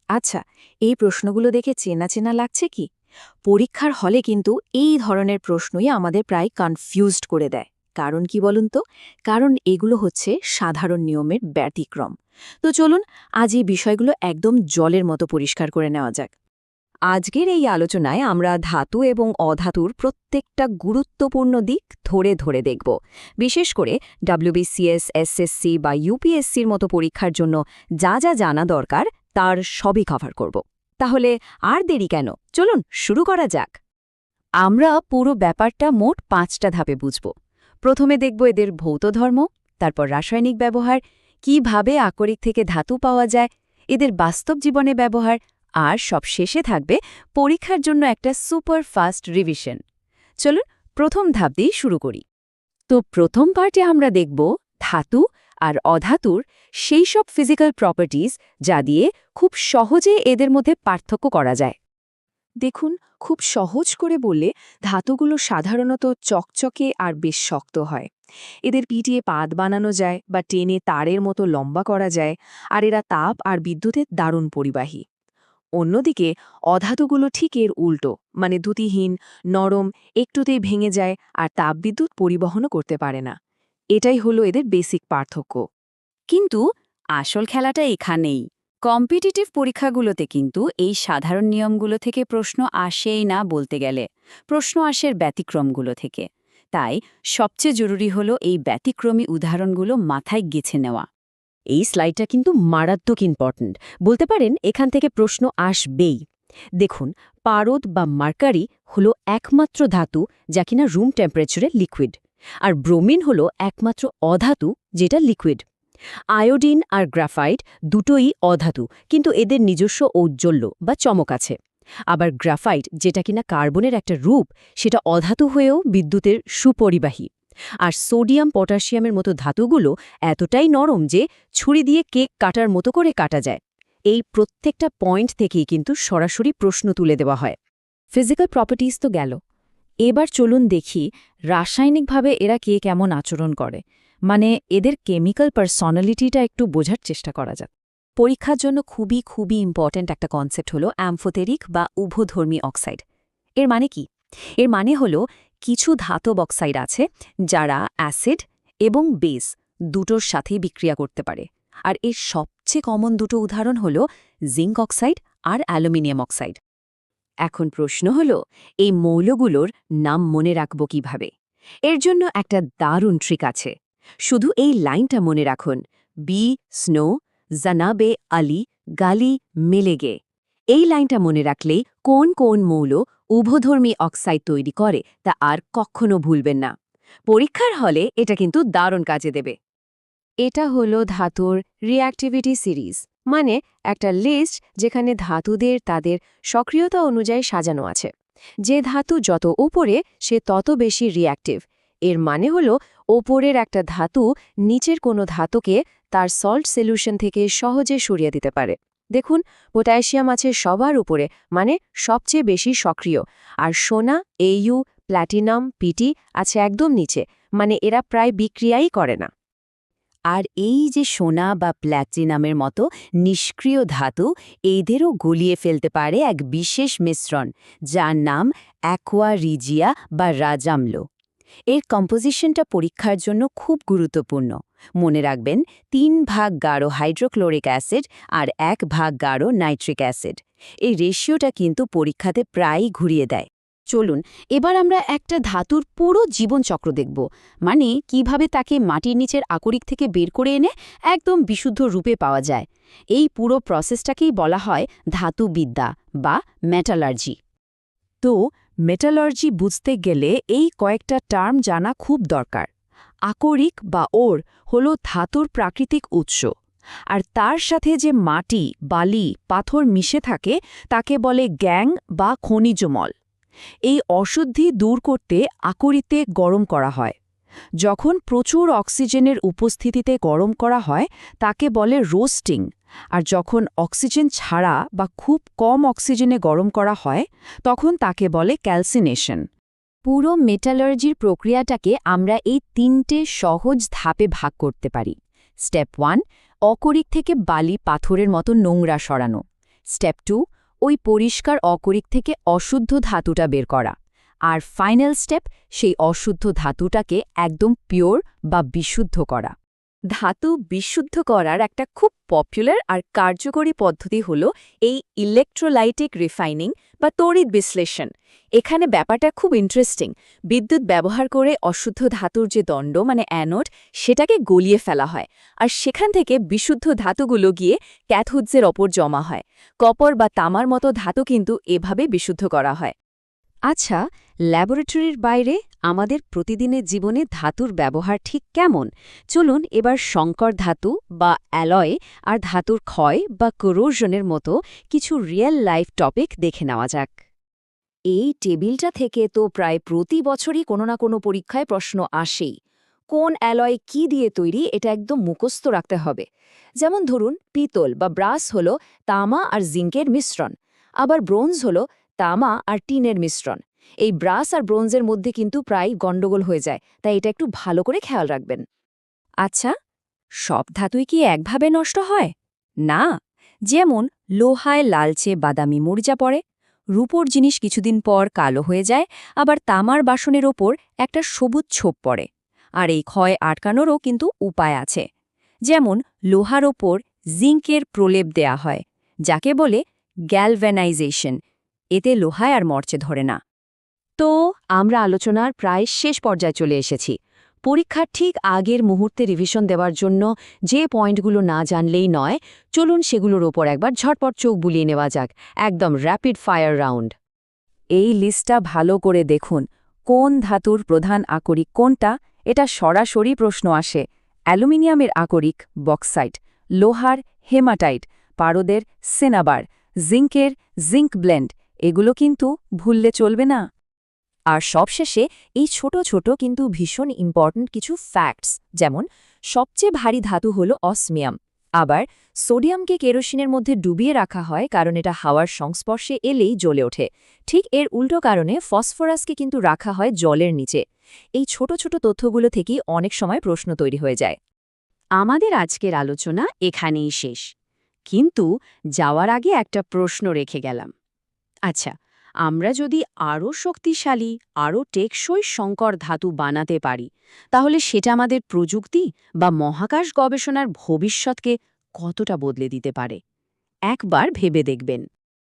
আচ্ছা, এই প্রশ্নগুলো দেখে চেনা চেনা লাগছে কি? পরীক্ষার হলে কিন্তু এই ধরনের প্রশ্নই আমাদের প্রায় কনফিউজড করে দেয়। কারণ কি বলুন তো? কারণ এগুলো হচ্ছে সাধারণ নিয়মের ব্যতিক্রম। তো চলুন আজ এই বিষয়গুলো একদম জলের মতো পরিষ্কার করে নেওয়া যাক। আজকের এই আলোচনায় আমরা ধাতু এবং অধাতুর প্রত্যেকটা গুরুত্বপূর্ণ দিক ধরে ধরে দেখব। বিশেষ করে ডব্লিউবিসিএস, এসএসসি বা ইউপিএসসির মতো পরীক্ষার জন্য যা যা জানা দরকার তার সবই কভার করব। তাহলে আর দেরি কেন, চলুন শুরু করা যাক। আমরা পুরো ব্যাপারটা মোট 5টা ধাপে বুঝব। প্রথমে দেখব এদের ভৌত ধর্ম, তারপর রাসায়নিক ব্যবহার, কিভাবে আকরিক থেকে ধাতু পাওয়া যায়, এদের বাস্তব জীবনে ব্যবহার, আর সব শেষে থাকবে পরীক্ষার জন্য একটা সুপার ফাস্ট রিভিশন। চলুন প্রথম ধাপ দিয়ে শুরু করি। তো প্রথম পার্টে আমরা দেখব ধাতু আর অধাতুর সেই সব ফিজিক্যাল প্রপার্টিজ যা দিয়ে খুব সহজে এদের মধ্যে পার্থক্য করা যায়। দেখুন, খুব সহজ করে বললে ধাতুগুলো সাধারণত চকচকে আর বেশ শক্ত হয়। এদের পিটিয়ে পাত বানানো যায় বা টেনে তারের মতো লম্বা করা যায়, আর এরা তাপ আর বিদ্যুতের দারুণ পরিবাহী। অন্যদিকে অধাতুগুলো ঠিক এর উল্টো, মানে দ্যুতিহীন, নরম, একটুতেই ভেঙে যায় আর তাপবিদ্যুৎ পরিবহনও করতে পারে না। এটাই হলো এদের বেসিক পার্থক্য। কিন্তু আসল খেলাটা এখানেই। কম্পিটিটিভ পরীক্ষাগুলোতে কিন্তু এই সাধারণ নিয়মগুলো থেকে প্রশ্ন আসেই না বলতে গেলে, প্রশ্ন আসে ব্যতিক্রমগুলো থেকে। তাই সবচেয়ে জরুরি হলো এই ব্যতিক্রমী উদাহরণগুলো মাথায় গেছে নেওয়া। এই স্লাইডটা কিন্তু মারাত্মক ইম্পর্ট্যান্ট, বলতে পারেন এখান থেকে প্রশ্ন আসবেই। দেখুন, পারদ বা মার্কারি হলো একমাত্র ধাতু যা কিনা রুম টেম্পারেচারে লিকুইড, আর ব্রোমিন হলো একমাত্র অধাতু যেটা লিকুইড। আয়োডিন আর গ্রাফাইট দুটোই অধাতু, কিন্তু এদের নিজস্ব ঔজ্জ্বল্য বা চমক আছে। আবার গ্রাফাইট, যেটা কিনা কার্বনের একটা রূপ, সেটা অধাতু হয়েও বিদ্যুতের সুপরিবাহী। আর সোডিয়াম, পটাশিয়ামের মতো ধাতুগুলো এতটাই নরম যে ছুরি দিয়ে কেক কাটার মতো করে কাটা যায়। এই প্রত্যেকটা পয়েন্ট থেকেই কিন্তু সরাসরি প্রশ্ন তুলে দেওয়া হয়। ফিজিক্যাল প্রপার্টিজ তো গেল, এবার চলুন দেখি রাসায়নিকভাবে এরা কে কেমন আচরণ করে, মানে এদের কেমিক্যাল পার্সোনালিটিটা একটু বোঝার চেষ্টা করা যাক। পরীক্ষার জন্য খুবই খুবই ইম্পর্ট্যান্ট একটা কনসেপ্ট হলো অ্যাম্ফোথেরিক বা উভধর্মী অক্সাইড। এর মানে কি? এর মানে হলো কিছু ধাতব অক্সাইড আছে যারা অ্যাসিড এবং বেস দুটোর সাথেই বিক্রিয়া করতে পারে। আর এর সবচেয়ে কমন দুটো উদাহরণ হলো জিঙ্ক অক্সাইড আর অ্যালুমিনিয়াম অক্সাইড। এখন প্রশ্ন হলো, এই মৌলগুলোর নাম মনে রাখব কিভাবে? এর জন্য একটা দারুণ ট্রিক আছে। শুধু এই লাইনটা মনে রাখুন, বি স্নো, জানাবে আলী, গালি মেলেগে। এই লাইনটা মনে রাখলেই কোন কোন মৌল উভধর্মী অক্সাইড তৈরি করে তা আর কখনো ভুলবেন না। পরীক্ষার হলে এটা কিন্তু দারুণ কাজে দেবে। এটা হলো ধাতুর রিঅ্যাক্টিভিটি সিরিজ, মানে একটা লিস্ট যেখানে ধাতুদের তাদের সক্রিয়তা অনুযায়ী সাজানো আছে। যে ধাতু যত উপরে সে তত বেশি রিঅ্যাক্টিভ। এর মানে হলো ওপরের একটা ধাতু নিচের কোনো ধাতুকে তার সল্ট সলিউশন থেকে সহজে সরিয়ে দিতে পারে। দেখুন, পটাশিয়াম আছে সবার উপরে, মানে সবচেয়ে বেশি সক্রিয়, আর সোনা, এইউ, প্ল্যাটিনাম, পিটি আছে একদম নিচে, মানে এরা প্রায় বিক্রিয়াই করে না। আর এই যে সোনা বা প্ল্যাটিনামের মতো নিষ্ক্রিয় ধাতু, এদেরও গলিয়ে ফেলতে পারে এক বিশেষ মিশ্রণ, যার নাম অ্যাকোয়া রিজিয়া বা রাজামল। এর কম্পোজিশনটা পরীক্ষার জন্য খুব গুরুত্বপূর্ণ। মনে রাখবেন, 3 ভাগ গাঢ় হাইড্রোক্লোরিক অ্যাসিড আর 1 ভাগ গাঢ় নাইট্রিক অ্যাসিড। এই রেশিওটা কিন্তু পরীক্ষাতে প্রায়ই ঘুরিয়ে দেয়। চলুন এবার আমরা একটা ধাতুর পুরো জীবনচক্র দেখব, মানে কিভাবে তাকে মাটির নিচের আকরিক থেকে বের করে এনে একদম বিশুদ্ধ রূপে পাওয়া যায়। এই পুরো প্রসেসটাকেই বলা হয় ধাতুবিদ্যা বা মেটালার্জি। তো মেটালার্জি বুঝতে গেলে এই কয়েকটা টার্ম জানা খুব দরকার। আকরিক বা ওর হলো ধাতুর প্রাকৃতিক উৎস, আর তার সাথে যে মাটি, বালি, পাথর মিশে থাকে তাকে বলে গ্যাং বা খনিজমল। এই অশুদ্ধি দূর করতে আকরিতে গরম করা হয়। যখন প্রচুর অক্সিজেনের উপস্থিতিতে গরম করা হয় তাকে বলে রোস্টিং, আর যখন অক্সিজেন ছাড়া বা খুব কম অক্সিজেনে গরম করা হয় তখন তাকে বলে ক্যালসিনেশন। পুরো মেটালার্জির প্রক্রিয়াটাকে আমরা এই 3টে সহজ ধাপে ভাগ করতে পারি। স্টেপ 1, অকরিক থেকে বালি, পাথরের মতো নোংরা সরানো। স্টেপ 2, ওই পরিষ্কার অকরিক থেকে অশুদ্ধ ধাতুটা বের করা। আর ফাইনাল স্টেপ, সেই অশুদ্ধ ধাতুটাকে একদম পিওর বা বিশুদ্ধ করা। ধাতু বিশুদ্ধ করার একটা খুব পপুলার আর কার্যকরী পদ্ধতি হল এই ইলেকট্রোলাইটিক রিফাইনিং বা তড়িৎ বিশ্লেষণ। এখানে ব্যাপারটা খুব ইন্টারেস্টিং। বিদ্যুৎ ব্যবহার করে অশুদ্ধ ধাতুর যে দণ্ড মানে অ্যানোড, সেটাকে গলিয়ে ফেলা হয়, আর সেখান থেকে বিশুদ্ধ ধাতুগুলো গিয়ে ক্যাথোডসের ওপর জমা হয়। কপার বা তামার মতো ধাতু কিন্তু এভাবে বিশুদ্ধ করা হয়। আচ্ছা, ল্যাবরেটরির বাইরে আমাদের প্রতিদিনের জীবনে ধাতুর ব্যবহার ঠিক কেমন? চলুন এবার সংকর ধাতু বা অ্যালয় আর ধাতুর ক্ষয় বা কোরোশনের মতো কিছু রিয়েল লাইফ টপিক দেখে নেওয়া যাক। এই টেবিলটা থেকে তো প্রায় প্রতি বছরই কোনো না কোনো পরীক্ষায় প্রশ্ন আসেই। কোন অ্যালয় কি দিয়ে তৈরি এটা একদম মুখস্থ রাখতে হবে। যেমন ধরুন, পিতল বা ব্রাস হলো তামা আর জিঙ্কের মিশ্রণ, আবার ব্রোঞ্জ হলো তামা আর টিনের মিশ্রণ। এই ব্রাস আর ব্রোঞ্জের মধ্যে কিন্তু প্রায় গণ্ডগোল হয়ে যায়, তাই এটা একটু ভালো করে খেয়াল রাখবেন। আচ্ছা, সব ধাতুই কি একভাবে নষ্ট হয়? না। যেমন লোহায় লালচে বাদামি মরিচা পড়ে, রূপোর জিনিস কিছুদিন পর কালো হয়ে যায়, আবার তামার বাসনের ওপর একটা সবুজ ছোপ পড়ে। আর এই ক্ষয় আটকানোরও কিন্তু উপায় আছে। যেমন লোহার ওপর জিঙ্কের প্রলেপ দেয়া হয়, যাকে বলে গ্যালভ্যানাইজেশন। এতে লোহায় আর মরচে ধরে না। তো আমরা আলোচনার প্রায় শেষ পর্যায়ে চলে এসেছি। পরীক্ষার ঠিক আগের মুহূর্তে রিভিশন দেওয়ার জন্য যে পয়েন্টগুলো না জানলেই নয়, চলুন সেগুলোর ওপর একবার ঝটপট চোখ বুলিয়ে নেওয়া যাক। একদম র্যাপিড ফায়ার রাউন্ড। এই লিস্টটা ভালো করে দেখুন। কোন ধাতুর প্রধান আকরিক কোনটা, এটা সরাসরি প্রশ্ন আসে। অ্যালুমিনিয়ামের আকরিক বক্সাইট, লোহার হেমাটাইট, পারদের সেনাবার, জিঙ্কের জিঙ্ক ব্লেন্ড। এগুলো কিন্তু ভুললে চলবে না। আর সবশেষে এই ছোট ছোট কিন্তু ভীষণ ইম্পর্ট্যান্ট কিছু ফ্যাক্টস, যেমন সবচেয়ে ভারী ধাতু হল অসমিয়াম। আবার সোডিয়ামকে কেরোসিনের মধ্যে ডুবিয়ে রাখা হয় কারণ এটা হাওয়ার সংস্পর্শে এলেই জ্বলে ওঠে। ঠিক এর উল্টো কারণে ফসফরাসকে কিন্তু রাখা হয় জলের নিচে। এই ছোট ছোট তথ্যগুলো থেকেই অনেক সময় প্রশ্ন তৈরি হয়ে যায়। আমাদের আজকের আলোচনা এখানেই শেষ, কিন্তু যাওয়ার আগে একটা প্রশ্ন রেখে গেলাম। আচ্ছা, আমরা যদি আরও শক্তিশালী, আরও টেকসই সংকর ধাতু বানাতে পারি, তাহলে সেটা আমাদের প্রযুক্তি বা মহাকাশ গবেষণার ভবিষ্যৎকে কতটা বদলে দিতে পারে? একবার ভেবে দেখবেন।